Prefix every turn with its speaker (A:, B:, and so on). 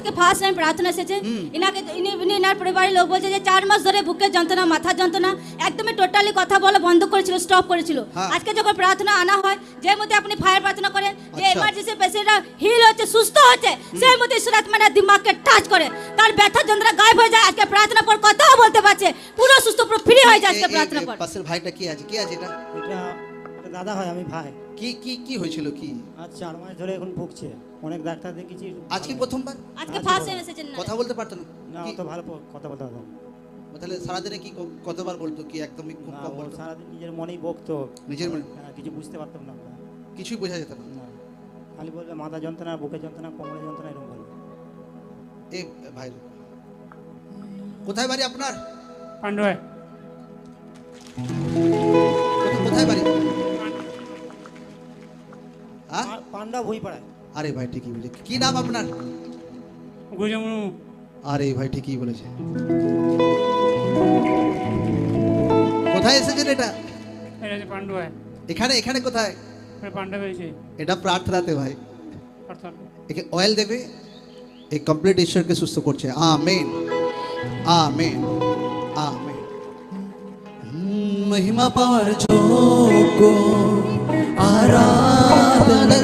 A: আজকে first time প্রার্থনা এসেছে। ইনার পরিবারের লোক বলছে যে 4 মাস ধরে বুকের যন্ত্রণা, মাথার যন্ত্রণা, একদমই টোটালি কথা বলা বন্ধ করেছিল, স্টপ করেছিল। আজকে যখন প্রার্থনা আনা হয়, যে মধ্যে আপনি ফায়ার প্রার্থনা করেন যে এমার্জেন্সি পেশেন্টরা হিল হচ্ছে, সুস্থ হচ্ছে, সেই মধ্যে ঈশ্বর আত্মাটা দিমাগকে টাচ করে, তার ব্যথা যন্ত্রণা গায়েব হয়ে যায়। আজকে প্রার্থনা পর কথাও বলতে পারছে, পুরো সুস্থ, পুরো ফ্রি হয়ে যায় আজকে প্রার্থনা পর।
B: পাশের ভাইটা কি আছে? এটা
C: এটা দাদা হয়, আমি ভাই।
B: কি হয়েছিল? কি
C: আচ্ছা 4 মাস ধরে এখন ভুগছে, অনেক ডাক্তার দেখেছি।
B: আজকে প্রথমবার?
A: আজকে ফার্স্ট টাইম এসেছেন না।
B: কথা বলতে পারতো না?
C: না, তো ভালো কথা বলতে পারতাম।
B: তাহলে সারাদিনে কি কতবার বলতো? কি একদমই খুব কম বলতো?
C: সারাদিন নিজের মনেই বকতো,
B: নিজের মনে
C: কিছু বুঝতে পারতাম না।
B: কিছুই বোঝা যেত না।
C: খালি বলবে মাথা যন্ত্রণা, বুকের যন্ত্রণা, কোমরের যন্ত্রণা, এরকম বলবে।
B: এই ভাই কোথায় বাড়ি আপনার?
D: পান্ডুয়ায়।
B: কোথায় বাড়ি?
C: পান্ডা ভুই পাড়ায়।
B: আরে ভাই ঠিকই বলেছে। কি নাম আপনার?
D: গুজমু।
B: আরে ভাই ঠিকই বলেছে। কোথায় এসেছেন এটা?
D: এটা যে পান্ডুয়ায়।
B: এখানে কোথায়?
D: পান্ডা হয়েছে।
B: এটা প্রার্থনাতে ভাই।
D: অর্থাৎ
B: একে অয়েল দেবে, এই কমপ্লিট ঈশ্বরকে সুস্থ করছে। Amen, amen, amen. মহিমা পাওয়ার যোগ্য আরাধনা।